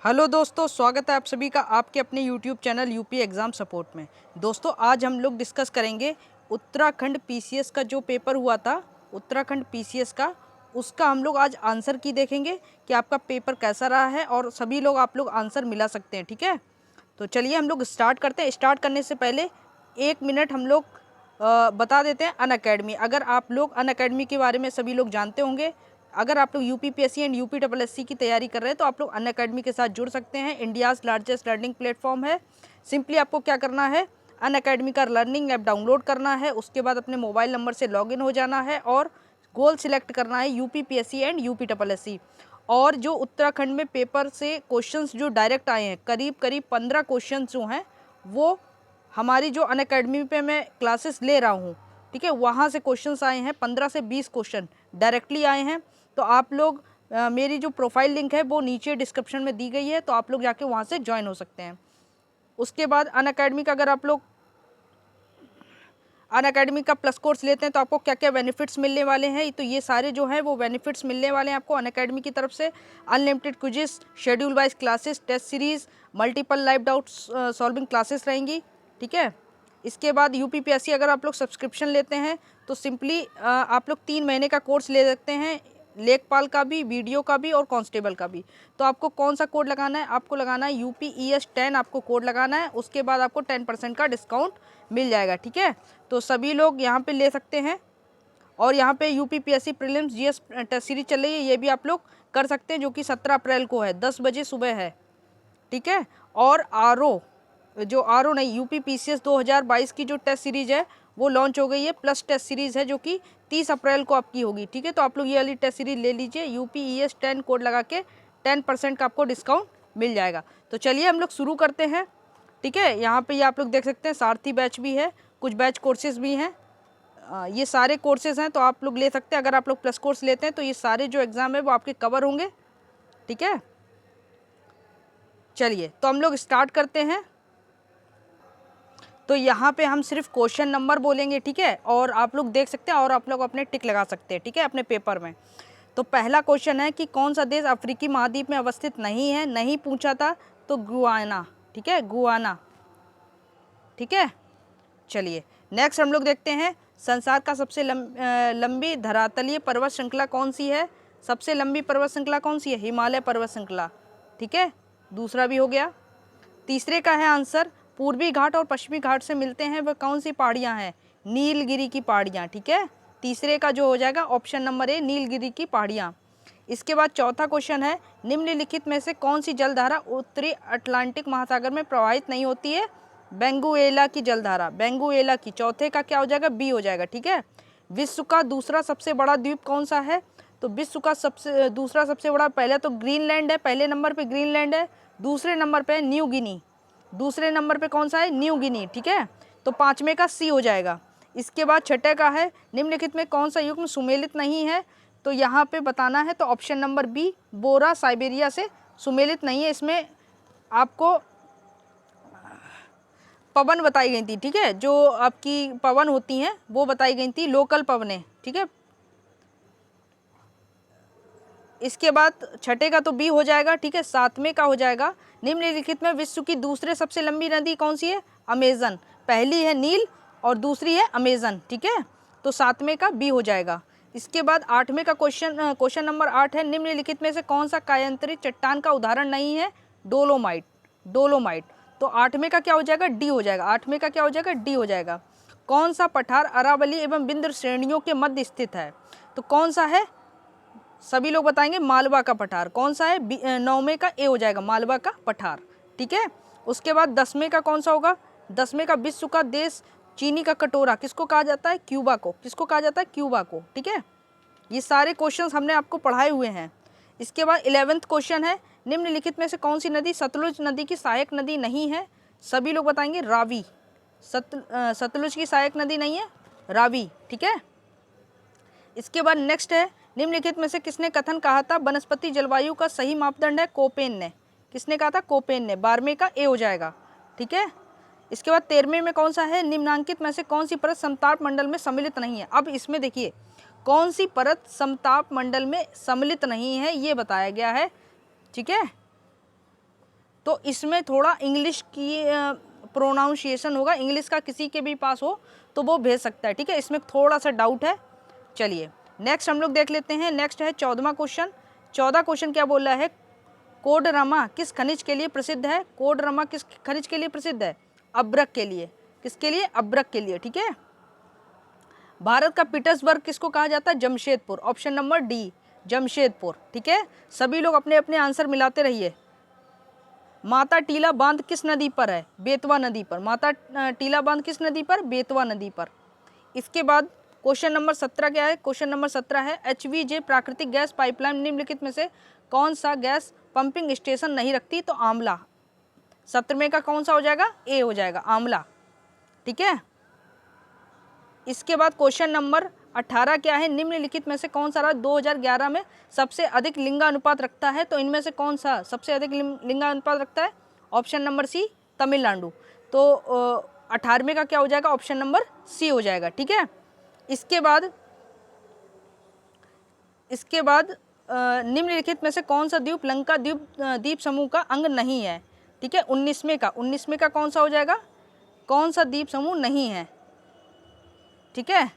Hello दोस्तों, स्वागत है आप सभी का आपके अपने YouTube channel UP exam support में। दोस्तों आज हम लोग डिस्कस करेंगे उत्तराखंड पीसीएस का जो पेपर हुआ था, उत्तराखंड पीसीएस का, उसका हम लोग आज आंसर की देखेंगे कि आपका पेपर कैसा रहा है और सभी लोग आप लोग आंसर मिला सकते हैं। ठीक है, तो चलिए हम लोग स्टार्ट करते हैं। स्टार्ट करने से पहले 1 मिनट हम लोग बता देते हैं अनअकैडमी। अगर आप लोग अनअकैडमी के बारे में सभी लोग जानते होंगे, अगर आप लोग यूपीपीएससी एंड यूपीएससी की तैयारी कर रहे हैं तो आप लोग अनअकैडमी के साथ जुड़ सकते हैं। इंडियाज़ लार्जेस्ट लर्निंग प्लेटफॉर्म है। सिंपली आपको क्या करना है, अनअकैडमी का लर्निंग ऐप डाउनलोड करना है, उसके बाद अपने मोबाइल नंबर से लॉगिन हो जाना है और गोल सिलेक्ट करना है यूपीपीएससी एंड यूपीएससी। और जो उत्तराखंड में पेपर से क्वेश्चंस जो डायरेक्ट आए हैं, करीब करीब 15 क्वेश्चंस जो हैं वो हमारी जो अनअकैडमी पे मैं क्लासेस ले रहा हूँ, ठीक है, वहाँ से क्वेश्चंस आए हैं। 15 से 20 क्वेश्चन डायरेक्टली आए हैं। तो आप लोग मेरी जो प्रोफाइल लिंक है वो नीचे डिस्क्रिप्शन में दी गई है, तो आप लोग जाके वहाँ से ज्वाइन हो सकते हैं। उसके बाद अनअकैडमी का, अगर आप लोग अनअकैडमी का प्लस कोर्स लेते हैं तो आपको क्या क्या बेनिफिट्स मिलने वाले हैं, तो ये सारे जो हैं वो बेनिफिट्स मिलने वाले हैं आपको अनअकैडमी की तरफ से। Unlimited quizzes, schedule wise classes, test series, multiple live doubts solving classes रहेंगी। ठीक है, इसके बाद यूपीपीएससी अगर आप लोग सब्सक्रिप्शन लेते हैं तो सिंपली आप लोग 3 महीने का कोर्स ले सकते हैं, लेखपाल का भी, वीडियो का भी और कांस्टेबल का भी। तो आपको कौन सा कोड लगाना है, आपको लगाना है UPES10, आपको कोड लगाना है। उसके बाद आपको 10% का डिस्काउंट मिल जाएगा। ठीक है, तो सभी लोग यहाँ पे ले सकते हैं। और यहाँ पे UPPSC prelims GS test series चल रही है, ये भी आप लोग कर सकते हैं, जो कि 17 अप्रैल को है, 10 बजे सुबह है। ठीक है, और आरओ नहीं, यूपीपीसीएस 2022 की जो टेस्ट सीरीज है वो लॉन्च हो गई है, प्लस टेस्ट सीरीज है जो कि 30 अप्रैल को आपकी होगी। ठीक है, तो आप लोग ये वाली टेस्ट सीरीज ले लीजिए, UPES10 कोड लगा के 10% का आपको डिस्काउंट मिल जाएगा। तो चलिए हम लोग शुरू करते हैं। ठीक है, यहाँ पे ये आप लोग देख सकते हैं, सारथी बैच भी है, कुछ बैच कोर्सेज भी हैं। ये सारे कोर्सेज हैं तो आप लोग ले सकते हैं। अगर आप लोग प्लस कोर्स लेते हैं तो ये सारे जो एग्ज़ाम है वो आपके कवर होंगे। ठीक है, चलिए तो हम लोग स्टार्ट करते हैं। तो यहाँ पे हम सिर्फ क्वेश्चन नंबर बोलेंगे, ठीक है, और आप लोग देख सकते हैं और आप लोग अपने टिक लगा सकते हैं, ठीक है, अपने पेपर में। तो पहला क्वेश्चन है कि कौन सा देश अफ्रीकी महाद्वीप में अवस्थित नहीं है, नहीं पूछा था तो गुआना। ठीक है, गुआना। ठीक है, चलिए नेक्स्ट हम लोग देखते हैं, संसार का सबसे लंबी धरातलीय पर्वत श्रृंखला कौन सी है। सबसे लंबी पर्वत श्रृंखला कौन सी है, हिमालय पर्वत श्रृंखला। ठीक है, दूसरा भी हो गया। तीसरे का है आंसर, पूर्वी घाट और पश्चिमी घाट से मिलते हैं वह कौन सी पहाड़ियाँ हैं, नीलगिरी की पहाड़ियाँ। ठीक है, तीसरे का जो हो जाएगा ऑप्शन नंबर ए, नीलगिरी की पहाड़ियाँ। इसके बाद चौथा क्वेश्चन है, निम्नलिखित में से कौन सी जलधारा उत्तरी अटलांटिक महासागर में प्रवाहित नहीं होती है। बेंगुएला की जलधारा, बेंगुएला की। चौथे का क्या हो जाएगा, बी हो जाएगा। ठीक है, विश्व का दूसरा सबसे बड़ा द्वीप कौन सा है, तो विश्व का दूसरा सबसे बड़ा, पहले तो ग्रीनलैंड है, पहले नंबर पे ग्रीनलैंड है, दूसरे नंबर पे न्यू गिनी, दूसरे नंबर पे कौन सा है, न्यू गिनी। ठीक है, तो पाँचवें का सी हो जाएगा। इसके बाद छठे का है, निम्नलिखित में कौन सा युग्म सुमेलित नहीं है, तो यहाँ पे बताना है, तो ऑप्शन नंबर बी, बोरा साइबेरिया से सुमेलित नहीं है। इसमें आपको पवन बताई गई थी, ठीक है, जो आपकी पवन होती हैं वो बताई गई थी, लोकल पवनें। ठीक है, इसके बाद छठे का तो बी हो जाएगा। ठीक है, सातवें का हो जाएगा, निम्नलिखित में विश्व की दूसरे सबसे लंबी नदी कौन सी है, अमेजन। पहली है नील और दूसरी है अमेजन। ठीक है, तो सातवें का बी हो जाएगा। इसके बाद आठवें का क्वेश्चन नंबर 8 है, निम्नलिखित में से कौन सा कायांतरित चट्टान का उदाहरण नहीं है, डोलोमाइट, डोलोमाइट। तो आठवें का क्या हो जाएगा, डी हो जाएगा। आठवें का क्या हो जाएगा, डी हो जाएगा। कौन सा पठार अरावली एवं विंध्य श्रेणियों के मध्य स्थित है, तो कौन सा है, सभी लोग बताएंगे मालवा का पठार। कौन सा है, 9वें का ए हो जाएगा, मालवा का पठार। ठीक है, उसके बाद 10वें का कौन सा होगा, 10वें का विश्व का देश चीनी का कटोरा किसको कहा जाता है, क्यूबा को। किसको कहा जाता है, क्यूबा को। ठीक है, ये सारे क्वेश्चंस हमने आपको पढ़ाए हुए हैं। इसके बाद 11वां क्वेश्चन है, निम्नलिखित में से कौन सी नदी सतलुज नदी की सहायक नदी नहीं है, सभी लोग बताएंगे रावी। सतलुज की सहायक नदी नहीं है, रावी। ठीक है, इसके बाद नेक्स्ट है, निम्नलिखित में से किसने कथन कहा था वनस्पति जलवायु का सही मापदंड है, कोपेन ने। किसने कहा था, कोपेन ने। 12वें का ए हो जाएगा। ठीक है, इसके बाद 13वें में कौन सा है, निम्नांकित में से कौन सी परत समताप मंडल में सम्मिलित नहीं है। अब इसमें देखिए कौन सी परत समताप मंडल में सम्मिलित नहीं है ये बताया गया है। ठीक है, तो इसमें थोड़ा इंग्लिश की प्रोनाउंसिएशन होगा, इंग्लिश का किसी के भी पास हो तो वो भेज सकता है, ठीक है, इसमें थोड़ा सा डाउट है। चलिए नेक्स्ट हम लोग देख लेते हैं। नेक्स्ट है 14वां क्वेश्चन। 14 क्वेश्चन क्या बोल रहा है, कोडरमा किस खनिज के लिए प्रसिद्ध है? कोडरमा किस खनिज के लिए प्रसिद्ध है? अब्रक के लिए। किसके लिए? अब्रक के लिए, ठीक है। भारत का पीटर्सबर्ग किसको कहा जाता है? Jamshedpur. Option number D, Jamshedpur, ठीक है। सभी लोग अपने अपने आंसर मिलाते रहिए। माता टीला बांध किस नदी पर है? बेतवा नदी पर। माता टीला बांध किस नदी पर? बेतवा नदी पर। इसके बाद क्वेश्चन नंबर 17 क्या है? क्वेश्चन नंबर 17 है HVJ प्राकृतिक गैस पाइपलाइन निम्नलिखित में से कौन सा गैस पंपिंग स्टेशन नहीं रखती? तो आंवला। 17वें का कौन सा हो जाएगा? ए हो जाएगा, आंवला, ठीक है। इसके बाद क्वेश्चन नंबर 18 क्या है? निम्नलिखित में से कौन सा राज्य 2011 में सबसे अधिक लिंगानुपात रखता है? तो इनमें से कौन सा सबसे अधिक लिंगानुपात रखता है? Option number C, Tamil Nadu. तो 18वें का क्या हो जाएगा? ऑप्शन नंबर सी हो जाएगा, ठीक है। इसके बाद निम्नलिखित में से कौन सा द्वीप लंका द्वीप समूह का अंग नहीं है? ठीक है, 19वें का कौन सा हो जाएगा? कौन सा द्वीप समूह नहीं है? ठीक है,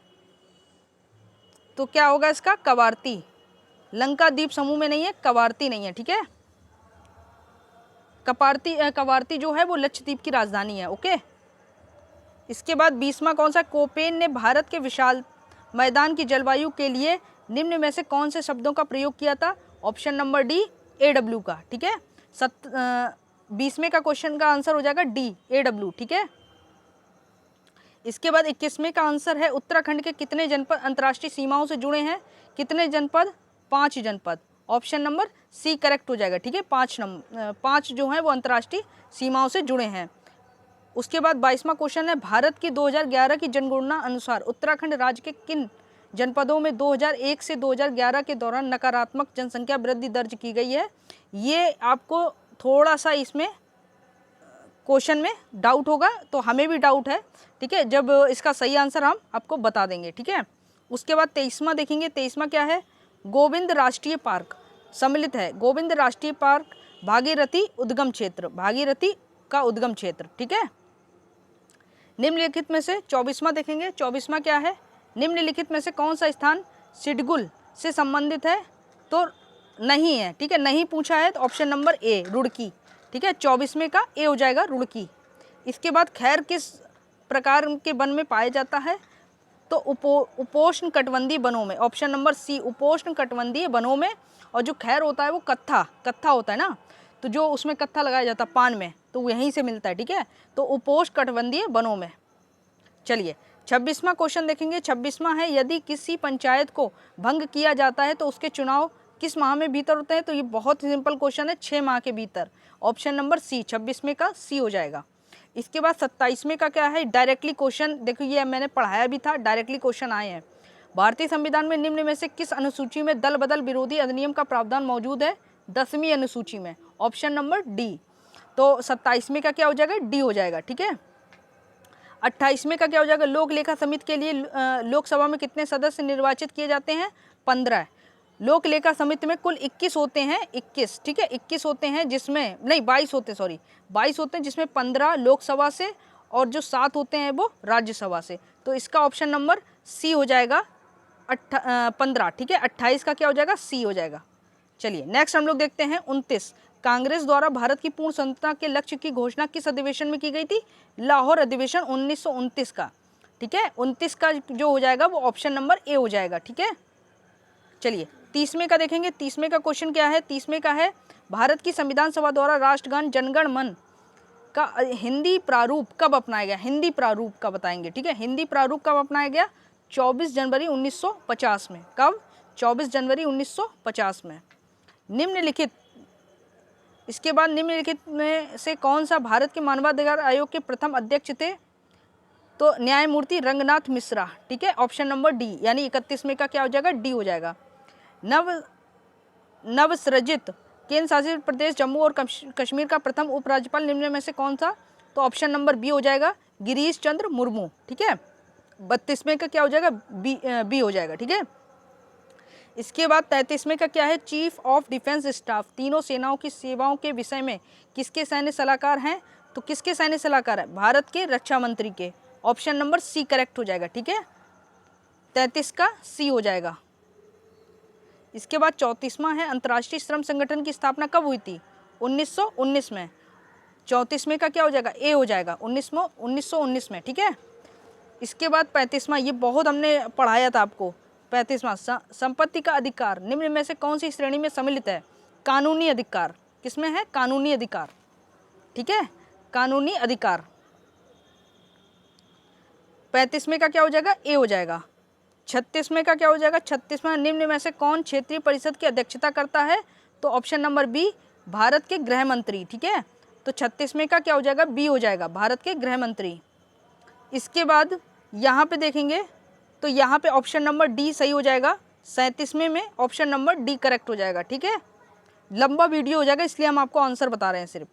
तो क्या होगा इसका? कवारती। लंका द्वीप समूह में नहीं है, कवारती नहीं है, ठीक है। कवारती जो है वो लक्षद्वीप की राजधानी है, ओके। इसके बाद 20वां कौन सा? कोपेन ने भारत के विशाल मैदान की जलवायु के लिए निम्न में से कौन से शब्दों का प्रयोग किया था? ऑप्शन नंबर डी, AW का, ठीक है। 20वें का क्वेश्चन का आंसर हो जाएगा डी, AW, ठीक है। इसके बाद 21वें का आंसर है उत्तराखंड के कितने जनपद अंतर्राष्ट्रीय सीमाओं से जुड़े हैं? कितने जनपद? 5 जनपद। ऑप्शन नंबर सी करेक्ट हो जाएगा, ठीक है। 5 जो हैं वो अंतर्राष्ट्रीय सीमाओं से जुड़े हैं। उसके बाद 22वां क्वेश्चन है भारत की 2011 की जनगणना अनुसार उत्तराखंड राज्य के किन जनपदों में 2001 से 2011 के दौरान नकारात्मक जनसंख्या वृद्धि दर्ज की गई है? ये आपको थोड़ा सा इसमें क्वेश्चन में डाउट होगा, तो हमें भी डाउट है, ठीक है। जब इसका सही आंसर हम आपको बता देंगे, ठीक है। उसके बाद 23वां देखेंगे। 23वां क्या है? गोविंद राष्ट्रीय पार्क सम्मिलित है। गोविंद राष्ट्रीय पार्क भागीरथी उद्गम क्षेत्र, भागीरथी का उद्गम क्षेत्र, ठीक है। निम्नलिखित में से 24वां देखेंगे। 24वां क्या है? निम्नलिखित में से कौन सा स्थान सिडगुल से संबंधित है? तो नहीं है, ठीक है, नहीं पूछा है, तो ऑप्शन नंबर ए, रुड़की, ठीक है। 24वें का ए हो जाएगा, रुड़की। इसके बाद खैर किस प्रकार के वन में पाया जाता है? तो उपोष्ण कटिबंधीय वनों में। ऑप्शन नंबर सी, उपोष्ण कटिबंधीय वनों में। और जो खैर होता है वो कत्था होता है ना, तो जो उसमें कत्था लगाया जाता है पान में, तो यहीं से मिलता है, ठीक है। तो उपोष्ण कटिबंधीय वनों में। चलिए 26वां क्वेश्चन देखेंगे। 26वां है यदि किसी पंचायत को भंग किया जाता है तो उसके चुनाव किस माह में भीतर होते हैं? तो ये बहुत ही सिंपल क्वेश्चन है, 6 माह के भीतर। ऑप्शन नंबर सी, 26वें का सी हो जाएगा। इसके बाद 27वें का क्या है? डायरेक्टली क्वेश्चन, देखो ये मैंने पढ़ाया भी था, डायरेक्टली क्वेश्चन आए हैं। भारतीय संविधान में निम्न में से किस अनुसूची में दल बदल विरोधी अधिनियम का प्रावधान मौजूद है? 10वीं अनुसूची में। Option number D. तो 27वें का क्या हो जाएगा? डी हो जाएगा, ठीक है। 28वें का क्या हो जाएगा? लोक लेखा समिति के लिए लोकसभा में कितने सदस्य निर्वाचित किए जाते हैं? 15। लोक लेखा समिति में कुल 21 होते हैं, 21, ठीक है, 21 होते हैं, जिसमें नहीं 22 होते, सॉरी 22 होते हैं, जिसमें 15 लोकसभा से और जो 7 होते हैं वो राज्यसभा से। तो इसका ऑप्शन नंबर सी हो जाएगा 15, ठीक है। 28 का क्या हो जाएगा? सी हो जाएगा। चलिए नेक्स्ट हम लोग देखते हैं 29। कांग्रेस द्वारा भारत की पूर्ण स्वतंत्रता के लक्ष्य की घोषणा किस अधिवेशन में की गई थी? लाहौर अधिवेशन 1929 का, ठीक है। 29 का जो हो जाएगा वो ऑप्शन नंबर ए हो जाएगा, ठीक है। चलिए 30वें का देखेंगे। 30वें का क्वेश्चन क्या है? 30वें का है भारत की संविधान सभा द्वारा राष्ट्रगान जनगण मन का हिंदी प्रारूप कब अपनाया गया? हिंदी प्रारूप का बताएंगे, ठीक है। हिंदी प्रारूप कब अपनाया गया? 24 जनवरी 1950 में। कब? 24 जनवरी 1950 में। निम्नलिखित, इसके बाद निम्नलिखित में से कौन सा भारत के मानवाधिकार आयोग के प्रथम अध्यक्ष थे? तो न्यायमूर्ति रंगनाथ मिश्रा, ठीक है। ऑप्शन नंबर डी, यानी 31वें का क्या हो जाएगा? डी हो जाएगा। नवसृजित केंद्र शासित प्रदेश जम्मू और कश्मीर का प्रथम उपराज्यपाल निम्न में से कौन सा? तो ऑप्शन नंबर बी हो जाएगा, गिरीश चंद्र मुर्मू, ठीक है। 32वें का क्या हो जाएगा? बी हो जाएगा, ठीक है। इसके बाद 33वें का क्या है, चीफ ऑफ डिफेंस स्टाफ, तीनों सेनाओं की सेवाओं के विषय में किसके सैन्य सलाहकार हैं, तो किसके सैन्य सलाहकार है, भारत के रक्षा मंत्री के। ऑप्शन नंबर सी करेक्ट हो जाएगा, ठीक है, 33 का सी हो जाएगा। इसके बाद 34वां है, अंतर्राष्ट्रीय श्रम संगठन की स्थापना कब हुई थी, 1919 में। 34वें का क्या हो जाएगा, ए हो जाएगा, 1919 में, ठीक है। इसके बाद 35वां, ये बहुत हमने पढ़ाया था आपको, 35वां, संपत्ति का अधिकार निम्न में से कौन सी श्रेणी में सम्मिलित है, कानूनी अधिकार, किसमें है, कानूनी अधिकार, ठीक है, कानूनी अधिकार। 35वें का क्या हो जाएगा, ए हो जाएगा। 36वें का क्या हो जाएगा, 36वां, निम्न में से कौन क्षेत्रीय परिषद की अध्यक्षता करता है, तो ऑप्शन नंबर बी, भारत के गृह मंत्री, ठीक है। तो 36वें का क्या हो जाएगा, बी हो जाएगा, भारत के गृह मंत्री। इसके बाद यहाँ पे देखेंगे तो यहाँ पे ऑप्शन नंबर डी सही हो जाएगा, 37वें में ऑप्शन नंबर डी करेक्ट हो जाएगा, ठीक है। लंबा वीडियो हो जाएगा इसलिए हम आपको आंसर बता रहे हैं सिर्फ।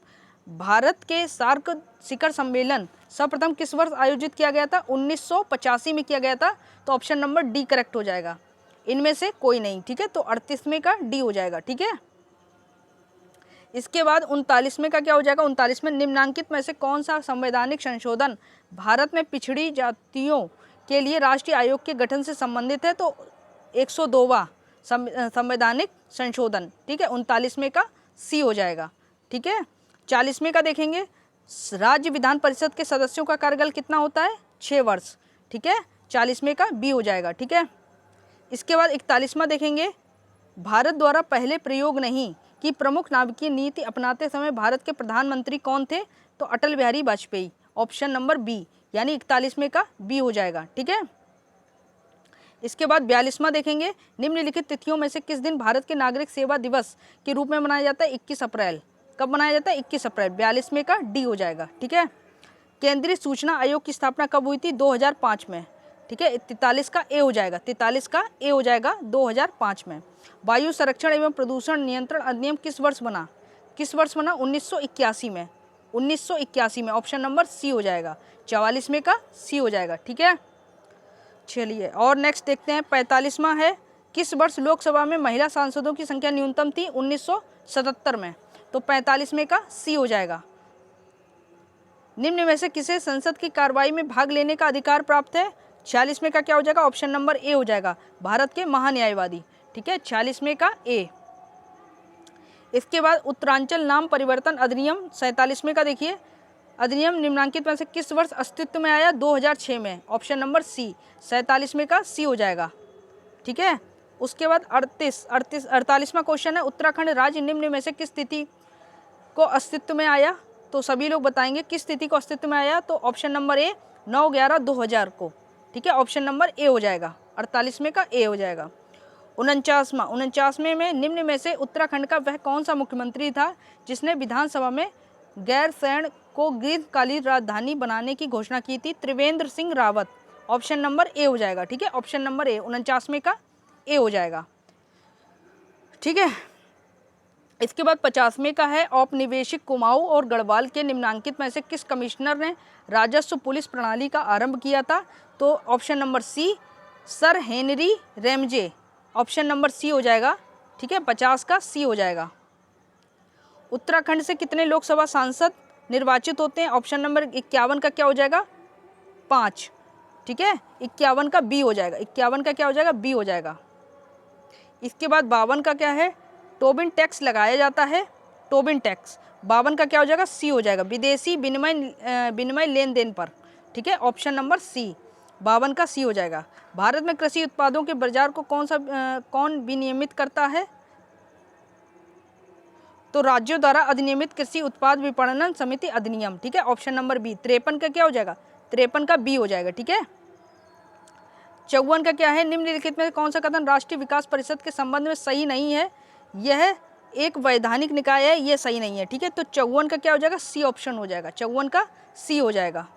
भारत के सार्क शिखर सम्मेलन सर्वप्रथम किस वर्ष आयोजित किया गया था, 1985 में किया गया था, तो ऑप्शन नंबर डी करेक्ट हो जाएगा, इनमें से कोई नहीं, ठीक है। तो 38वें का डी हो जाएगा, ठीक है। इसके बाद 39वें का क्या हो जाएगा, 39वें, निम्नांकित में से कौन सा संवैधानिक संशोधन भारत में पिछड़ी जातियों के लिए राष्ट्रीय आयोग के गठन से संबंधित है, तो 102वां संवैधानिक संशोधन, ठीक है, 39वें का सी हो जाएगा, ठीक है। 40वें का देखेंगे, राज्य विधान परिषद के सदस्यों का कार्यकाल कितना होता है, 6 वर्ष, ठीक है, 40वें का बी हो जाएगा, ठीक है। इसके बाद 41वां देखेंगे, भारत द्वारा पहले प्रयोग नहीं कि प्रमुख नाभिकीय नीति अपनाते समय भारत के प्रधानमंत्री कौन थे, तो Atal Bihari Vajpayee, option number B, यानी 41वें का बी हो जाएगा, ठीक है। इसके बाद 42वां देखेंगे, निम्नलिखित तिथियों में से किस दिन भारत के नागरिक सेवा दिवस के रूप में मनाया जाता है, 21 अप्रैल, कब मनाया जाता है, 21 अप्रैल, 42वें का डी हो जाएगा, ठीक है। केंद्रीय सूचना आयोग की स्थापना कब हुई थी, 2005 में, ठीक है, 43 का ए हो जाएगा, 43 का ए हो जाएगा, 2005 में। वायु संरक्षण एवं प्रदूषण नियंत्रण अधिनियम किस वर्ष बना, 1981 में, 1981 में, ऑप्शन नंबर सी हो जाएगा, 44वें का सी हो जाएगा, ठीक है। चलिए और नेक्स्ट देखते हैं, 45वां है, किस वर्ष लोकसभा में महिला सांसदों की संख्या न्यूनतम थी, 1977 में, तो 45वें का सी हो जाएगा। निम्न में से किसे संसद की कार्रवाई में भाग लेने का अधिकार प्राप्त है, 46वें का क्या हो जाएगा, ऑप्शन नंबर ए हो जाएगा, भारत के महान्यायवादी, ठीक है, 46वें का ए। इसके बाद उत्तरांचल नाम परिवर्तन अधिनियम 47वें का देखिए, अधिनियम निम्नांकित में से किस वर्ष अस्तित्व में आया, 2006 में, ऑप्शन नंबर सी, 47वें का सी हो जाएगा, ठीक है। उसके बाद 48वां क्वेश्चन है, उत्तराखंड राज्य निम्न में से किस तिथि को अस्तित्व में आया, तो सभी लोग बताएंगे किस तिथि को अस्तित्व में आया, तो ऑप्शन नंबर ए 9/11/2000 को, ठीक है, ऑप्शन नंबर ए हो जाएगा, 48वें का ए हो जाएगा। 49वें में निम्न में से उत्तराखंड का वह कौन सा मुख्यमंत्री था जिसने विधानसभा में गैरसैंण को ग्रीष्मकालीन राजधानी बनाने की घोषणा की थी, Trivendra Singh Rawat, option number A हो जाएगा, ठीक है, ऑप्शन नंबर ए, 49वें का ए हो जाएगा, ठीक है। इसके बाद 50वें का है, औपनिवेशिक कुमाऊं और गढ़वाल के निम्नांकित में से किस कमिश्नर ने राजस्व पुलिस प्रणाली का आरंभ किया था, तो option number C, sir Henry Ramsay, option number C हो जाएगा, ठीक है, 50 का सी हो जाएगा। उत्तराखंड से कितने लोकसभा सांसद निर्वाचित होते हैं, ऑप्शन नंबर 51 का क्या हो जाएगा, 5, ठीक है, 51 का बी हो जाएगा, 51 का क्या हो जाएगा, बी हो जाएगा। इसके बाद 52 का क्या है, टोबिन टैक्स लगाया जाता है, टोबिन टैक्स, 52 का क्या हो जाएगा, सी हो जाएगा, विदेशी विनिमय लेन देन पर, ठीक है, ऑप्शन नंबर सी, 52 का सी हो जाएगा। भारत में कृषि उत्पादों के बाजार को कौन विनियमित करता है, तो राज्यों द्वारा अधिनियमित कृषि उत्पाद विपणन समिति अधिनियम, ठीक है, ऑप्शन नंबर बी। 53 का क्या हो जाएगा, 53 का बी हो जाएगा, ठीक है। 54 का क्या है, निम्नलिखित में कौन सा कथन राष्ट्रीय विकास परिषद के संबंध में सही नहीं है, यह एक वैधानिक निकाय है, ये सही नहीं है, ठीक है। तो 54 का क्या हो जाएगा, सी ऑप्शन हो जाएगा, 54 का सी हो जाएगा।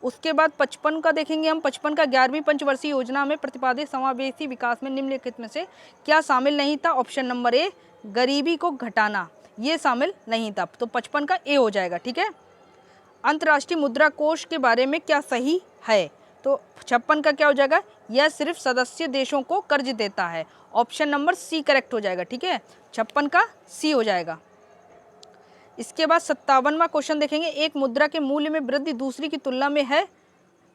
उसके बाद 55 का देखेंगे हम, 55 का 11वीं पंचवर्षीय योजना में प्रतिपादित समावेशी विकास में निम्नलिखित में से क्या शामिल नहीं था, ऑप्शन नंबर ए, गरीबी को घटाना, ये शामिल नहीं था, तो 55 का ए हो जाएगा, ठीक है। अंतर्राष्ट्रीय मुद्रा कोष के बारे में क्या सही है, तो 56 का क्या हो जाएगा, यह सिर्फ सदस्य देशों को कर्ज देता है, ऑप्शन नंबर सी करेक्ट हो जाएगा, ठीक है, 56 का सी हो जाएगा। इसके बाद 57वां क्वेश्चन देखेंगे, एक मुद्रा के मूल्य में वृद्धि दूसरी की तुलना में है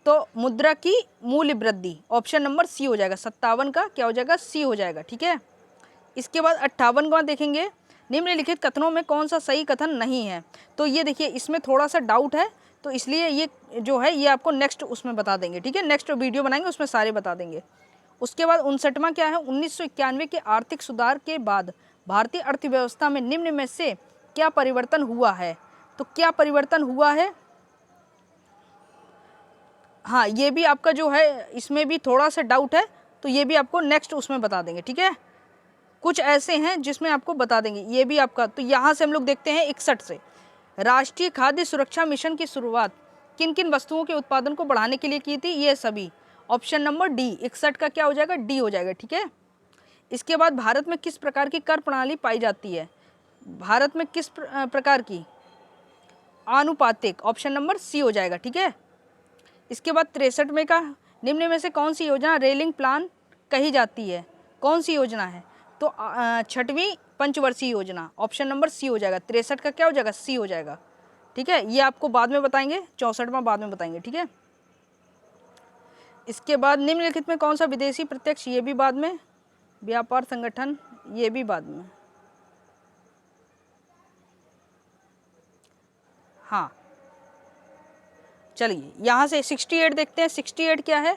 तो मुद्रा की मूल्य वृद्धि, ऑप्शन नंबर सी हो जाएगा, 57 का क्या हो जाएगा, सी हो जाएगा, ठीक है। इसके बाद 58वां देखेंगे, निम्नलिखित कथनों में कौन सा सही कथन नहीं है। तो ये देखिए इसमें थोड़ा सा डाउट है, तो इसलिए ये जो है ये आपको नेक्स्ट उसमें बता देंगे, ठीक है, नेक्स्ट वीडियो बनाएंगे उसमें सारे बता देंगे। उसके बाद 59वां क्या है, 1991 के आर्थिक सुधार के बाद भारतीय अर्थव्यवस्था में निम्न में से क्या परिवर्तन हुआ है। तो क्या परिवर्तन हुआ है, हाँ ये भी आपका जो है इसमें भी थोड़ा सा डाउट है, तो ये भी आपको नेक्स्ट उसमें बता देंगे, ठीक है। कुछ ऐसे हैं जिसमें आपको बता देंगे, ये भी आपका। तो यहाँ से हम लोग देखते हैं 61 से, राष्ट्रीय खाद्य सुरक्षा मिशन की शुरुआत किन किन वस्तुओं के उत्पादन को बढ़ाने के लिए की थी, ये सभी, ऑप्शन नंबर डी, 61 का क्या हो जाएगा, डी हो जाएगा, ठीक है। इसके बाद भारत में किस प्रकार की कर प्रणाली पाई जाती है, भारत में किस प्रकार की, आनुपातिक, ऑप्शन नंबर सी हो जाएगा, ठीक है। इसके बाद 63 में का, निम्न में से कौन सी योजना रेलिंग प्लान कही जाती है, कौन सी योजना है, तो 6वीं पंचवर्षीय योजना, ऑप्शन नंबर सी हो जाएगा, 63 का क्या हो जाएगा, सी हो जाएगा, ठीक है। ये आपको बाद में बताएंगे, 64वां बाद में बताएंगे, ठीक है। इसके बाद निम्नलिखित में कौन सा विदेशी प्रत्यक्ष, ये भी बाद में, व्यापार संगठन, ये भी बाद में, हाँ चलिए यहाँ से 68 देखते हैं। 68 क्या है,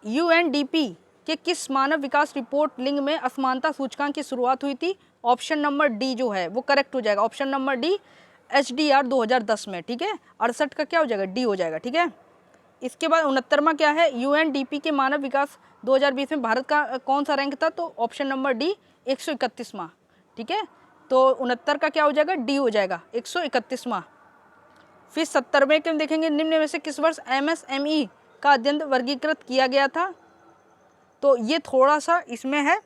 यूएनडीपी के किस मानव विकास रिपोर्ट लिंग में असमानता सूचकांक की शुरुआत हुई थी, ऑप्शन नंबर डी जो है वो करेक्ट हो जाएगा, ऑप्शन नंबर डी, HDR 2010 में, ठीक है। 68 का क्या हो जाएगा, डी हो जाएगा, ठीक है। इसके बाद 69वां क्या है, यूएनडीपी के मानव विकास 2020 में भारत का कौन सा रैंक था, तो ऑप्शन नंबर डी, 131वां, ठीक है। तो 69 का क्या हो जाएगा, डी हो जाएगा, 131वां। फिर 70वें के देखेंगे, निम्न में से किस वर्ष MSME का अध्ययन वर्गीकृत किया गया था, तो ये थोड़ा सा इसमें है,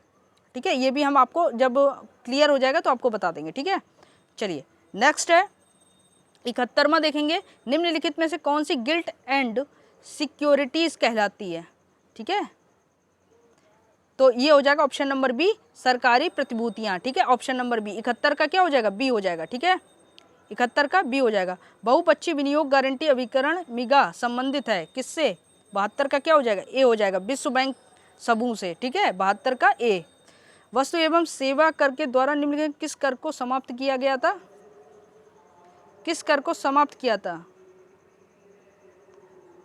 ठीक है, ये भी हम आपको जब क्लियर हो जाएगा तो आपको बता देंगे, ठीक है। चलिए नेक्स्ट है 71वां देखेंगे, निम्नलिखित में से कौन सी गिल्ट एंड सिक्योरिटीज कहलाती है, ठीक है। तो ये हो जाएगा ऑप्शन नंबर बी, सरकारी प्रतिभूतियां, ठीक है, ऑप्शन नंबर बी। 71 का क्या हो जाएगा, बी हो जाएगा, ठीक है, 71 का बी हो जाएगा। बहुपक्षीय विनियोग गारंटी अभिकरण मिगा संबंधित है किससे, 72 का क्या हो जाएगा, ए हो जाएगा, विश्व बैंक समूह से, ठीक है, 72 का ए। वस्तु एवं सेवा कर के द्वारा निम्नलिखित किस कर को समाप्त किया गया था, किस कर को समाप्त किया था,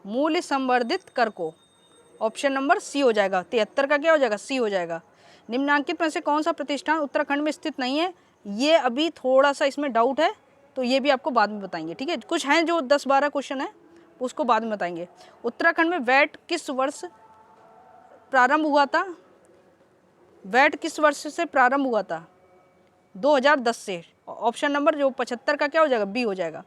मूल्य संवर्धित कर को, ऑप्शन नंबर सी हो जाएगा, 73 का क्या हो जाएगा, सी हो जाएगा। निम्नांकित में से कौन सा प्रतिष्ठान उत्तराखंड में स्थित नहीं है, ये अभी थोड़ा सा इसमें डाउट है, तो ये भी आपको बाद में बताएंगे, ठीक है। कुछ हैं जो 10-12 क्वेश्चन है उसको बाद में बताएंगे। उत्तराखंड में वैट किस वर्ष प्रारंभ हुआ था, वैट किस वर्ष से प्रारंभ हुआ था, 2010 से, ऑप्शन नंबर जो 75 का क्या हो जाएगा, बी हो जाएगा।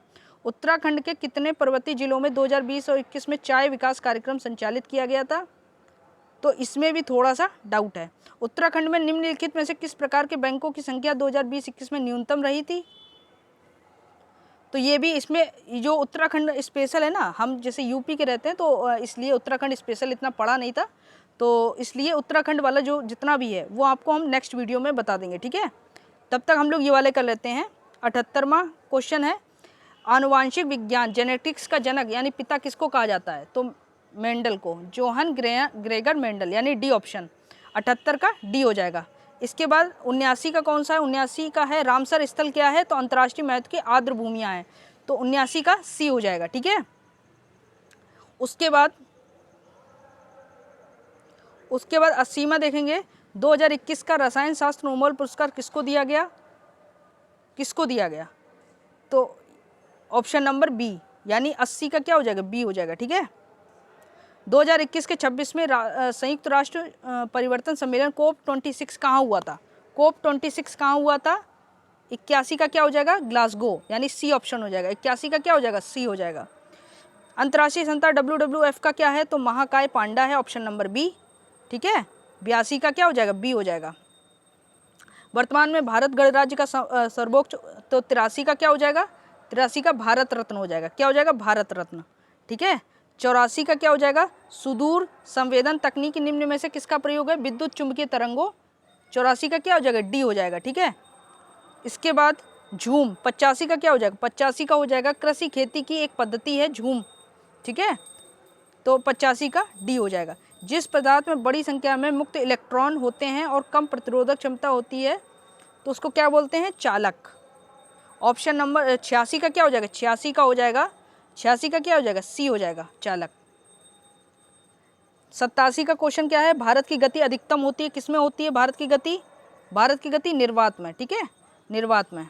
उत्तराखंड के कितने पर्वतीय जिलों में 2020 और 21 में चाय विकास कार्यक्रम संचालित किया गया था, तो इसमें भी थोड़ा सा डाउट है। उत्तराखंड में निम्नलिखित में से किस प्रकार के बैंकों की संख्या 2020-21 में न्यूनतम रही थी, तो ये भी इसमें जो उत्तराखंड स्पेशल है ना, हम जैसे यूपी के रहते हैं तो इसलिए उत्तराखंड स्पेशल इतना पढ़ा नहीं था, तो इसलिए उत्तराखंड वाला जो जितना भी है वो आपको हम नेक्स्ट वीडियो में बता देंगे, ठीक है। तब तक हम लोग ये वाले कर लेते हैं। 78वां क्वेश्चन है, आनुवांशिक विज्ञान जेनेटिक्स का जनक यानी पिता किसको कहा जाता है, तो मेंडल को, जोहन ग्रेगर मेंडल, यानी डी ऑप्शन, 78 का डी हो जाएगा। इसके बाद 79 का कौन सा है, 79 का है रामसर स्थल क्या है, तो अंतर्राष्ट्रीय महत्व की आर्द्र भूमियाँ हैं, तो 79 का सी हो जाएगा, ठीक है। उसके बाद 80वां देखेंगे, 2021 का रसायन शास्त्र नोबेल पुरस्कार किसको दिया गया, किसको दिया गया, तो ऑप्शन नंबर बी, यानी 80 का क्या हो जाएगा, बी हो जाएगा, ठीक है। 2021 के 26वें संयुक्त राष्ट्र परिवर्तन सम्मेलन COP26 कहाँ हुआ था, COP26 कहाँ हुआ था, 81 का क्या हो जाएगा, ग्लासगो, यानी सी ऑप्शन हो जाएगा, 81 का क्या हो जाएगा, सी हो जाएगा। अंतर्राष्ट्रीय संस्था WWF का क्या है, तो महाकाय पांडा है, ऑप्शन नंबर बी, ठीक है। 82 का क्या हो जाएगा, बी हो जाएगा। वर्तमान में भारत गणराज्य का सर्वोच्च, तो 83 का क्या हो जाएगा, 83 का भारत रत्न हो जाएगा, क्या हो जाएगा, भारत रत्न, ठीक है। 84 का क्या हो जाएगा, सुदूर संवेदन तकनीक निम्न में से किसका प्रयोग है, विद्युत चुंबकीय तरंगों 84 का क्या हो जाएगा, डी हो जाएगा, ठीक है। इसके बाद झूम, 85 का क्या हो जाएगा, 85 का हो जाएगा कृषि खेती की एक पद्धति है झूम, ठीक है, तो 85 का डी हो जाएगा। जिस पदार्थ में बड़ी संख्या में मुक्त इलेक्ट्रॉन होते हैं और कम प्रतिरोधक क्षमता होती है तो उसको क्या बोलते हैं, चालक। ऑप्शन नंबर 86 का क्या हो जाएगा, 86 का हो जाएगा, 86 का क्या हो जाएगा, सी हो जाएगा, चालक। 87 का क्वेश्चन क्या है, भारत की गति अधिकतम होती है किसमें होती है, भारत की गति निर्वात में, ठीक है, निर्वात में।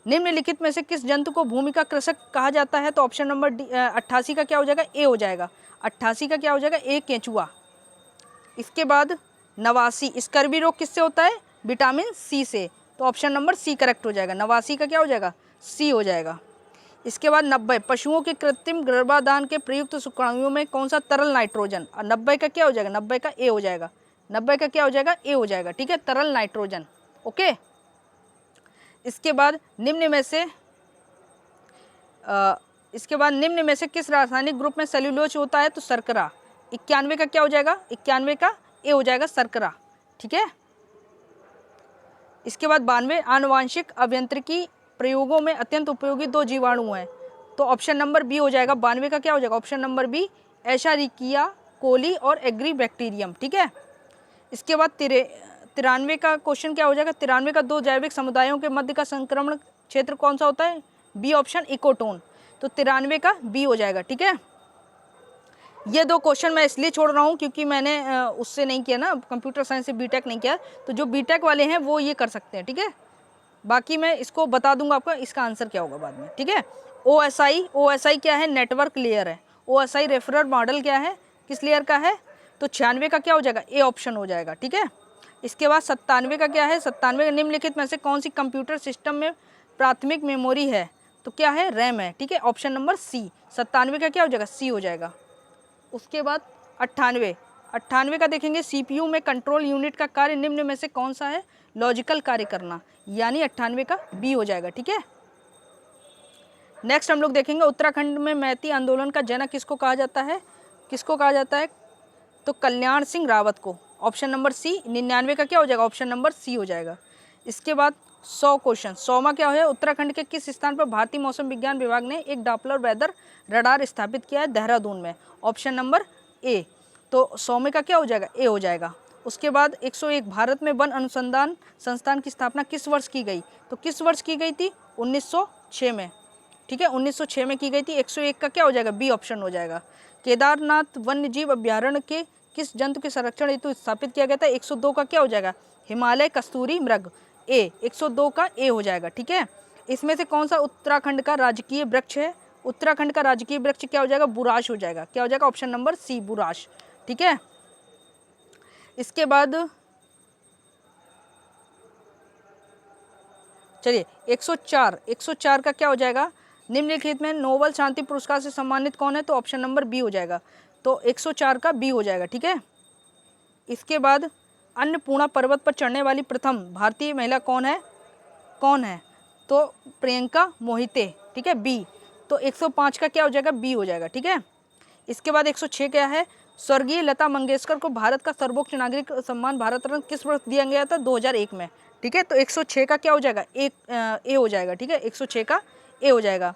निम्नलिखित में से किस जंतु को भूमि का कृषक कहा जाता है, तो ऑप्शन नंबर 88 का क्या हो जाएगा, ए हो जाएगा, 88 का क्या हो जाएगा, ए, केंचुआ। इसके बाद 89, स्कर्वी रोग किससे होता है, विटामिन सी से, तो ऑप्शन नंबर सी करेक्ट हो जाएगा, 89 का क्या हो जाएगा, सी हो जाएगा। इसके बाद 90, पशुओं के कृत्रिम गर्भाधान के प्रयुक्त शुक्राणुओं में कौन सा तरल नाइट्रोजन, 90 का क्या हो जाएगा, 90 का ए हो जाएगा, 90 का क्या हो जाएगा, ए हो जाएगा, ठीक है, तरल नाइट्रोजन, ओके। इसके बाद निम्न में से किस रासायनिक ग्रुप में सेल्यूलोज होता है, तो शर्करा, 91 का क्या हो जाएगा, 91 का ए हो जाएगा, शर्करा, ठीक है। इसके बाद 92, आनुवांशिक अभियांत्रिकी प्रयोगों में अत्यंत उपयोगी 2 जीवाणु हैं, तो ऑप्शन नंबर बी हो जाएगा, 92 का क्या हो जाएगा, ऑप्शन नंबर बी, एशेरिकिया कोली और एग्री बैक्टीरियम, ठीक है। इसके बाद 93 का क्वेश्चन क्या हो जाएगा, 93 का 2 जैविक समुदायों के मध्य का संक्रमण क्षेत्र कौन सा होता है, बी ऑप्शन, इकोटोन, तो 93 का बी हो जाएगा, ठीक है। ये 2 क्वेश्चन मैं इसलिए छोड़ रहा हूँ क्योंकि मैंने उससे नहीं किया ना, कंप्यूटर साइंस से बीटेक नहीं किया, तो जो बीटेक वाले हैं वो ये कर सकते हैं, ठीक है। बाकी मैं इसको बता दूंगा आपको इसका आंसर क्या होगा बाद में, ठीक है। OSI क्या है, नेटवर्क लेयर है, OSI रेफरर मॉडल क्या है, किस लेयर का है, तो 96 का क्या हो जाएगा, ए ऑप्शन हो जाएगा, ठीक है। इसके बाद 97 का क्या है, 97 का निम्नलिखित में से कौन सी कंप्यूटर सिस्टम में प्राथमिक मेमोरी है, तो क्या है, रैम है, ठीक है, ऑप्शन नंबर सी, 97 का क्या हो जाएगा, सी हो जाएगा। उसके बाद 98 का देखेंगे, CPU में कंट्रोल यूनिट का कार्य निम्न में से कौन सा है, लॉजिकल कार्य करना, यानी 98 का बी हो जाएगा, ठीक है। नेक्स्ट हम लोग देखेंगे उत्तराखंड में मैती आंदोलन का जनक किसको कहा जाता है, तो कल्याण सिंह रावत को, ऑप्शन नंबर सी। 99 का क्या हो जाएगा, ऑप्शन नंबर सी हो जाएगा। इसके बाद 100 क्वेश्चन, 100वां क्या है, उत्तराखंड के किस स्थान पर भारतीय मौसम विज्ञान विभाग ने एक डॉपलर वेदर रडार स्थापित किया है, देहरादून में, ऑप्शन नंबर ए, तो 100 का क्या हो जाएगा, ए हो जाएगा। उसके बाद 101, भारत में वन अनुसंधान संस्थान की स्थापना किस वर्ष की गई, तो किस वर्ष की गई थी, 1906 में, ठीक है, 1906 में की गई थी। 101 का क्या हो जाएगा, बी ऑप्शन हो जाएगा। केदारनाथ वन्य जीव अभ्यारण्य के किस जंतु के संरक्षण हेतु स्थापित किया गया था, 102 का क्या हो जाएगा, हिमालय कस्तूरी मृग, ए, 102 का ए हो जाएगा, ठीक है। इसमें से कौन सा उत्तराखंड का राजकीय वृक्ष है, उत्तराखंड का राजकीय वृक्ष क्या हो जाएगा, बुराश हो जाएगा, क्या हो जाएगा, ऑप्शन नंबर सी, बुराश, ठीक है। इसके बाद चलिए 104 का क्या हो जाएगा, निम्नलिखित में नोबेल शांति पुरस्कार से सम्मानित कौन है, तो ऑप्शन नंबर बी हो जाएगा, तो 104 का बी हो जाएगा, ठीक है। इसके बाद अन्नपूर्णा पर्वत पर चढ़ने वाली प्रथम भारतीय महिला कौन है, तो प्रियंका मोहिते, ठीक है, बी, तो 105 का क्या हो जाएगा, बी हो जाएगा, ठीक है। इसके बाद 106 क्या है, स्वर्गीय लता मंगेशकर को भारत का सर्वोच्च नागरिक सम्मान भारत रत्न किस वर्ष दिया गया था, 2001 में, ठीक है, तो 106 का क्या हो जाएगा, ए हो जाएगा, ठीक है, 106 का ए हो जाएगा।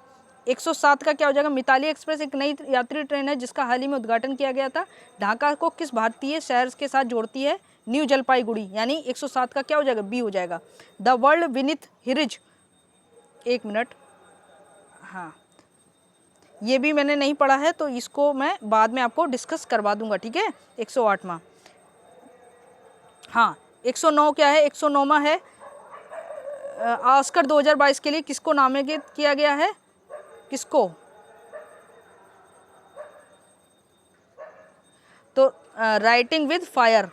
107 का क्या हो जाएगा, मिताली एक्सप्रेस एक नई यात्री ट्रेन है जिसका हाल ही में उद्घाटन किया गया था, ढाका को किस भारतीय शहर के साथ जोड़ती है, न्यू जलपाईगुड़ी, यानी 107 का क्या हो जाएगा, बी हो जाएगा। द वर्ल्ड विनीथ हिरिज, एक मिनट, हाँ ये भी मैंने नहीं पढ़ा है तो इसको मैं बाद में आपको डिस्कस करवा दूंगा, ठीक है। 108वां, हाँ 109 क्या है, 109वां है ऑस्कर 2022 के लिए किसको नामांकित किया गया है, किसको, तो राइटिंग विद फायर,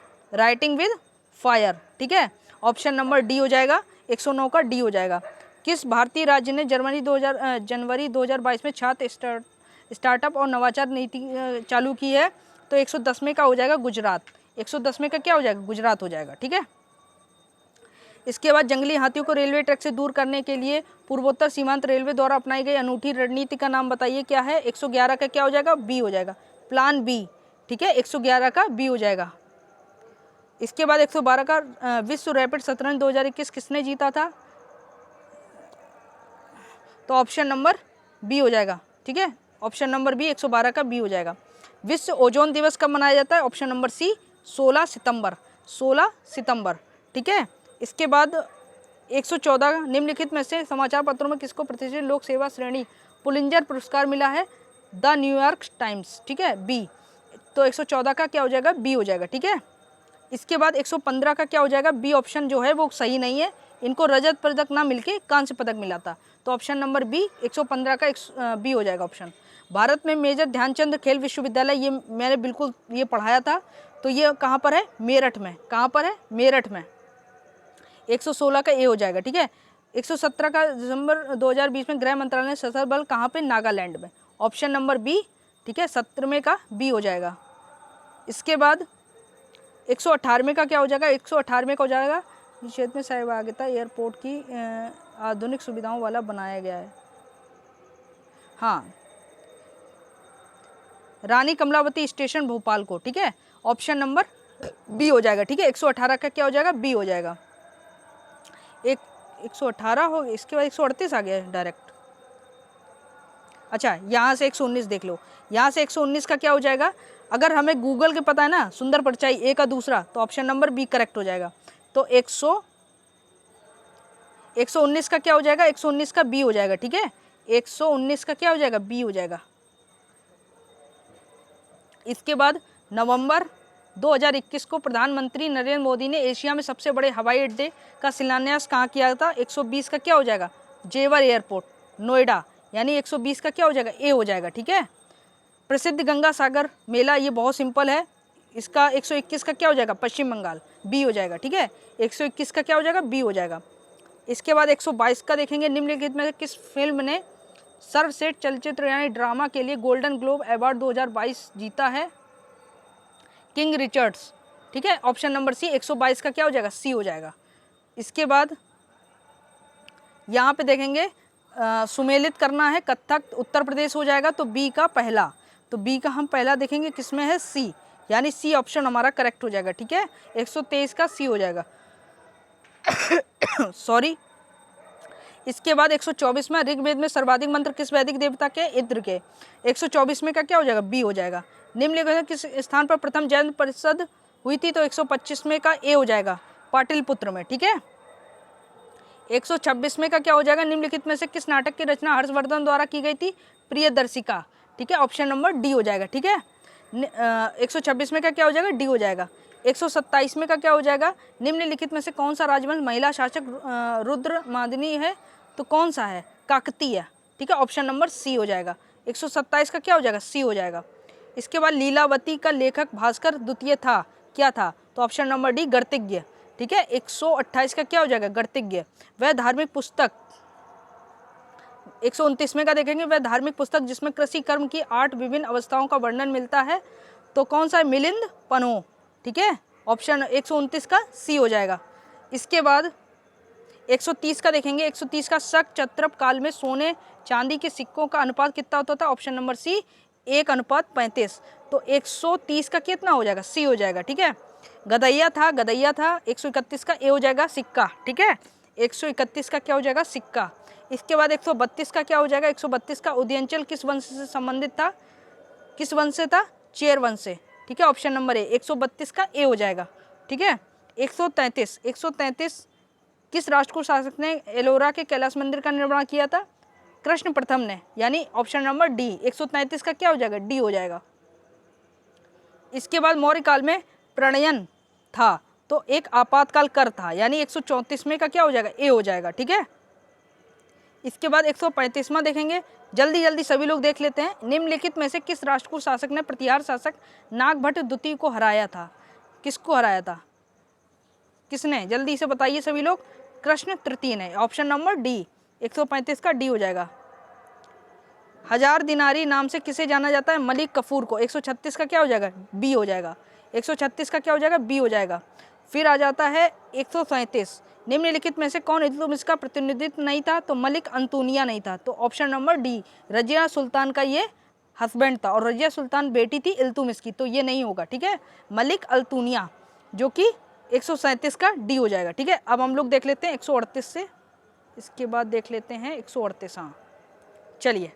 ठीक है, ऑप्शन नंबर डी हो जाएगा, 109 का डी हो जाएगा। किस भारतीय राज्य ने जनवरी 2022 में छात्र स्टार्टअप और नवाचार नीति चालू की है, तो 110वें का हो जाएगा गुजरात, 110वें का क्या हो जाएगा, गुजरात हो जाएगा, ठीक है। इसके बाद जंगली हाथियों को रेलवे ट्रैक से दूर करने के लिए पूर्वोत्तर सीमांत रेलवे द्वारा अपनाई गई अनूठी रणनीति का नाम बताइए, क्या है, 111 का क्या हो जाएगा, बी हो जाएगा, प्लान बी, ठीक है, 111 का बी हो जाएगा। इसके बाद 112 का विश्व रैपिड शतरंज 2021 किसने जीता था? तो ऑप्शन नंबर बी हो जाएगा, ठीक है, ऑप्शन नंबर बी 112 का बी हो जाएगा। विश्व ओजोन दिवस कब मनाया जाता है? ऑप्शन नंबर सी 16 सितंबर, 16 सितंबर, ठीक है। इसके बाद 114 निम्नलिखित में से समाचार पत्रों में किसको प्रतिष्ठित लोक सेवा श्रेणी पुलिंजर पुरस्कार मिला है? द न्यूयॉर्क टाइम्स, ठीक है, बी। तो 114 का क्या हो जाएगा? बी हो जाएगा, ठीक है। इसके बाद 115 का क्या हो जाएगा? बी ऑप्शन जो है वो सही नहीं है, इनको रजत पदक ना मिलके कांस्य पदक मिला था, तो ऑप्शन नंबर बी 115 का बी हो जाएगा ऑप्शन। भारत में मेजर ध्यानचंद खेल विश्वविद्यालय, ये मैंने बिल्कुल ये पढ़ाया था, तो ये कहाँ पर है? मेरठ में। कहाँ पर है? मेरठ में। 116 का ए हो जाएगा, ठीक है। 117 का दिसंबर 2020 में गृह मंत्रालय ने सशस्त्र बल कहाँ पे? नागालैंड में, ऑप्शन नंबर बी, ठीक है। 17वें का बी हो जाएगा। इसके बाद 118वें का क्या हो जाएगा? 118वें का हो जाएगा इस क्षेत्र में सहभागिता एयरपोर्ट की आधुनिक सुविधाओं वाला बनाया गया है। हाँ, रानी कमलावती स्टेशन भोपाल को, ठीक है, ऑप्शन नंबर बी हो जाएगा, ठीक है। 118 का क्या हो जाएगा? बी हो जाएगा। 118 हो, इसके बाद 138 आ गया है डायरेक्ट। अच्छा, यहाँ से 119 देख लो, यहाँ से 119 का क्या हो जाएगा? अगर हमें गूगल के पता है ना सुंदर पिचाई ए का दूसरा, तो ऑप्शन नंबर बी करेक्ट हो जाएगा। तो 119 का क्या हो जाएगा? 119 का बी हो जाएगा, ठीक है। 119 का क्या हो जाएगा? बी हो जाएगा। इसके बाद नवंबर 2021 को प्रधानमंत्री नरेंद्र मोदी ने एशिया में सबसे बड़े हवाई अड्डे का शिलान्यास कहाँ किया था? 120 का क्या हो जाएगा? जेवर एयरपोर्ट, नोएडा, यानी 120 का क्या हो जाएगा? ए हो जाएगा, ठीक है। प्रसिद्ध गंगा सागर मेला, ये बहुत सिंपल है, इसका 121 का क्या हो जाएगा? पश्चिम बंगाल, बी हो जाएगा, ठीक है। 121 का क्या हो जाएगा? बी हो जाएगा। इसके बाद 122 का देखेंगे, निम्नलिखित में किस फिल्म ने सर्वश्रेष्ठ चलचित्र यानी ड्रामा के लिए गोल्डन ग्लोब अवार्ड 2022 जीता है? किंग रिचर्ड्स, ठीक है, ऑप्शन नंबर सी 122 का क्या हो जाएगा? सी हो जाएगा। इसके बाद यहाँ पे देखेंगे सुमेलित करना है कथक, उत्तर प्रदेश हो जाएगा, तो बी का पहला, तो बी का हम पहला देखेंगे किसमें है? सी, यानी सी ऑप्शन हमारा करेक्ट हो जाएगा, ठीक है। 123 का सी हो जाएगा सॉरी। इसके बाद 124 में ऋग्वेद में सर्वाधिक मंत्र किस वैदिक देवता के? इंद्र के। 124 में का क्या हो जाएगा? बी हो जाएगा। निम्नलिखित किस स्थान पर प्रथम जैन परिषद हुई थी? तो 125 में का ए हो जाएगा, पाटलिपुत्र में, ठीक है। 126 में का क्या हो जाएगा? निम्नलिखित में से किस नाटक की रचना हर्षवर्धन द्वारा की गई थी? प्रियदर्शिका, ठीक है, ऑप्शन नंबर डी हो जाएगा, ठीक है। 126 में का क्या हो जाएगा? डी हो जाएगा। 127 में का क्या हो जाएगा? निम्नलिखित में से कौन सा राजवंश महिला शासक रुद्र मादिनी है? तो कौन सा है? काकतीय, ठीक है, ऑप्शन नंबर सी हो जाएगा। 127 का क्या हो जाएगा? सी हो जाएगा। इसके बाद लीलावती का लेखक भास्कर द्वितीय था, क्या था? तो ऑप्शन नंबर डी गणितज्ञ, ठीक है। 128 का क्या हो जाएगा? गणितज्ञ। वह धार्मिक पुस्तक 129 में का देखेंगे, वह धार्मिक पुस्तक जिसमें कृषि कर्म की 8 विभिन्न अवस्थाओं का वर्णन मिलता है, तो कौन सा है? मिलिंद पनो, ठीक है, ऑप्शन 129 का सी हो जाएगा। इसके बाद 130 का देखेंगे, 130 का शक क्षत्रप काल में सोने चांदी के सिक्कों का अनुपात कितना होता था? ऑप्शन नंबर सी 1:35, तो 130 का कितना हो जाएगा? सी हो जाएगा, ठीक है। गदैया था, गदैया था, 131 का ए हो जाएगा, सिक्का, ठीक है। 131 का क्या हो जाएगा? सिक्का। इसके बाद 132 का क्या हो जाएगा? 132 का उदयंचल किस वंश से संबंधित था? किस वंश से था? चेर वंश से, ठीक है, ऑप्शन नंबर ए 132 का ए हो जाएगा, ठीक है। 133 किस राष्ट्रकूट शासक ने एलोरा के कैलाश मंदिर का निर्माण किया था? कृष्ण प्रथम ने, यानी ऑप्शन नंबर डी 133 का क्या हो जाएगा? डी हो जाएगा। इसके बाद मौर्य काल में प्रणयन था, तो एक आपातकाल कर था, यानी 134 में का क्या हो जाएगा? ए हो जाएगा, ठीक है। इसके बाद 135वां देखेंगे, जल्दी जल्दी सभी लोग देख लेते हैं। निम्नलिखित में से किस राष्ट्रकूट शासक ने प्रतिहार शासक नागभट्ट द्वितीय को हराया था? किसको हराया था? किसने? जल्दी से बताइए सभी लोग। कृष्ण तृतीय ने, ऑप्शन नंबर डी 135 का डी हो जाएगा। हजार दिनारी नाम से किसे जाना जाता है? मलिक कफूर को। 136 का क्या हो जाएगा? बी हो जाएगा। 136 का क्या हो जाएगा? बी हो जाएगा। फिर आ जाता है 137, निम्नलिखित में से कौन इल्तुतमिश का प्रतिनिधित्व नहीं था? तो मलिक अंतुनिया नहीं था, तो option number D Razia Sultan का ये हस्बैंड था, और रजिया सुल्तान बेटी थी इल्तुतमिश की, तो ये नहीं होगा, ठीक है। मलिक अल्तुनिया जो कि 137 का डी हो जाएगा। ठीक है, अब हम लोग देख लेते हैं 138 से, इसके बाद देख लेते हैं 138। हाँ चलिए,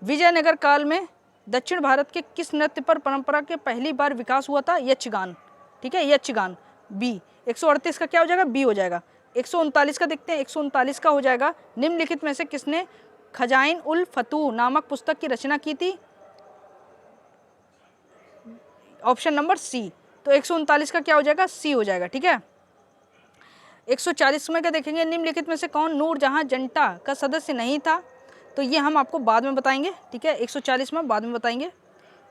विजयनगर काल में दक्षिण भारत के किस नृत्य पर परंपरा के पहली बार विकास हुआ था? यक्षगान। ठीक है, यक्षगान बी। 138 का क्या हो जाएगा? बी हो जाएगा। 139 का देखते हैं, 139 का हो जाएगा, निम्नलिखित में से किसने खजाइन उल फतूह नामक पुस्तक की रचना की थी? Option number C. तो 139 का क्या हो जाएगा? सी हो जाएगा। ठीक है, 140 में क्या देखेंगे, निम्नलिखित में से कौन नूरजहां जंटा का सदस्य नहीं था? तो ये हम आपको बाद में बताएंगे। ठीक है, 140 में बाद में बताएंगे।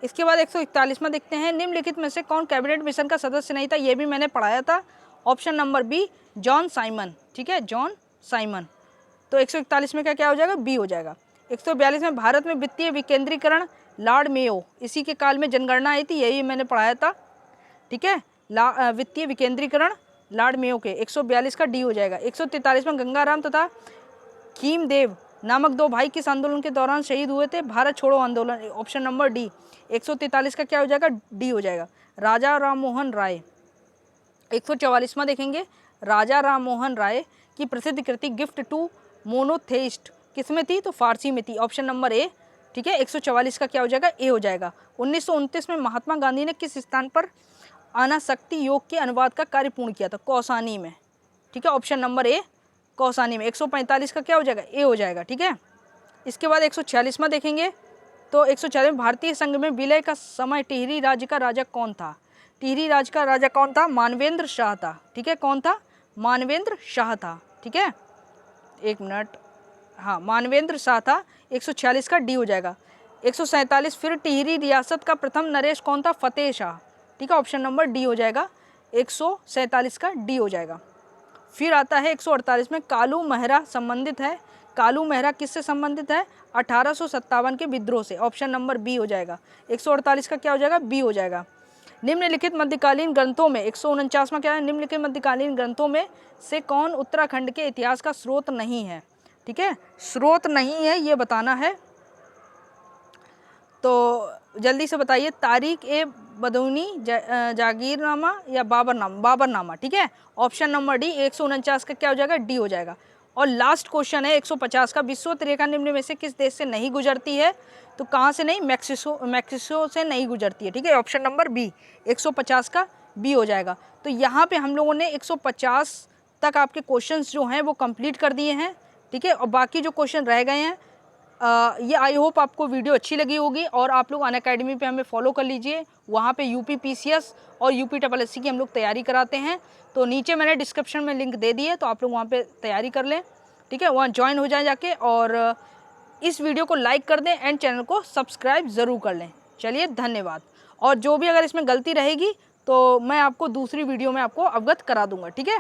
इसके बाद 141 में देखते हैं, निम्नलिखित में से कौन कैबिनेट मिशन का सदस्य नहीं था? ये भी मैंने पढ़ाया था। Option number B, John Simon. ठीक है, जॉन साइमन। तो 141 में क्या हो जाएगा? बी हो जाएगा। 142 में भारत में वित्तीय विकेंद्रीकरण लॉर्ड मेयो इसी के काल में जनगणना आई थी, यही मैंने पढ़ाया था। ठीक है, वित्तीय विकेंद्रीकरण लॉर्ड मेयो के। 142 का डी हो जाएगा। 143 में गंगाराम तथा खीमदेव नामक दो भाई किस आंदोलन के दौरान शहीद हुए थे? भारत छोड़ो आंदोलन। Option number D. 143 का क्या हो जाएगा? डी हो जाएगा। राजा राममोहन राय। 144वां देखेंगे, राजा राममोहन राय की प्रसिद्ध कृति गिफ्ट टू मोनोथेइस्ट किसमें थी? तो फारसी में थी। Option number A. ठीक है, 144 का क्या हो जाएगा? ए हो जाएगा। 1929 में महात्मा गांधी ने किस स्थान पर अनासक्ति योग के अनुवाद का कार्य पूर्ण किया था? कौसानी में। ठीक है, ऑप्शन नंबर ए, कौसानी में। 145 का क्या हो जाएगा? ए हो जाएगा। ठीक है, इसके बाद 146वां देखेंगे, तो 146 में भारतीय संघ में विलय का समय टिहरी राज्य का राजा कौन था? टिहरी राज्य का राजा कौन था? मानवेंद्र शाह था। ठीक है, कौन था? मानवेंद्र शाह था। ठीक है, एक मिनट, हाँ मानवेंद्र शाह था। 146 का डी हो जाएगा। 147 फिर टिहरी रियासत का प्रथम नरेश कौन था? फतेह शाह। ठीक है, ऑप्शन नंबर डी हो जाएगा। 147 का डी हो जाएगा। फिर आता है 148 में कालू मेहरा संबंधित है। कालू मेहरा किससे संबंधित है? 1857 के विद्रोह से। ऑप्शन नंबर बी हो जाएगा। 148 का क्या हो जाएगा? बी हो जाएगा। निम्नलिखित मध्यकालीन ग्रंथों में 149 में क्या है? निम्नलिखित मध्यकालीन ग्रंथों में से कौन उत्तराखंड के इतिहास का स्रोत नहीं है? ठीक है, स्रोत नहीं है ये बताना है, तो जल्दी से बताइए। तारिक ए बदौनी, जागीरनामा या बाबरनामा? बाबरनामा। ठीक है, ऑप्शन नंबर डी। 149 का क्या हो जाएगा? डी हो जाएगा। और लास्ट क्वेश्चन है 150 का, विश्वत रेखा निम्न में से किस देश से नहीं गुजरती है? तो कहाँ से नहीं? मैक्सिको से नहीं गुजरती है। ठीक है, ऑप्शन नंबर बी। 150 का बी हो जाएगा। तो यहाँ पे हम लोगों ने 150 तक आपके क्वेश्चंस जो हैं वो कंप्लीट कर दिए हैं। ठीक है, और बाकी जो क्वेश्चन रह गए हैं ये आई होप आपको वीडियो अच्छी लगी होगी, और आप लोग अनअकैडमी पे हमें फॉलो कर लीजिए। वहाँ पे यूपी पीसीएस और यूपी SSC की हम लोग तैयारी कराते हैं। तो नीचे मैंने डिस्क्रिप्शन में लिंक दे दिए, तो आप लोग वहाँ पे तैयारी कर लें। ठीक है, वहाँ ज्वाइन हो जाए जाके, और इस वीडियो को लाइक कर दें एंड चैनल को सब्सक्राइब ज़रूर कर लें। चलिए, धन्यवाद। और जो भी अगर इसमें गलती रहेगी तो मैं आपको दूसरी वीडियो में आपको अवगत करा दूँगा। ठीक है।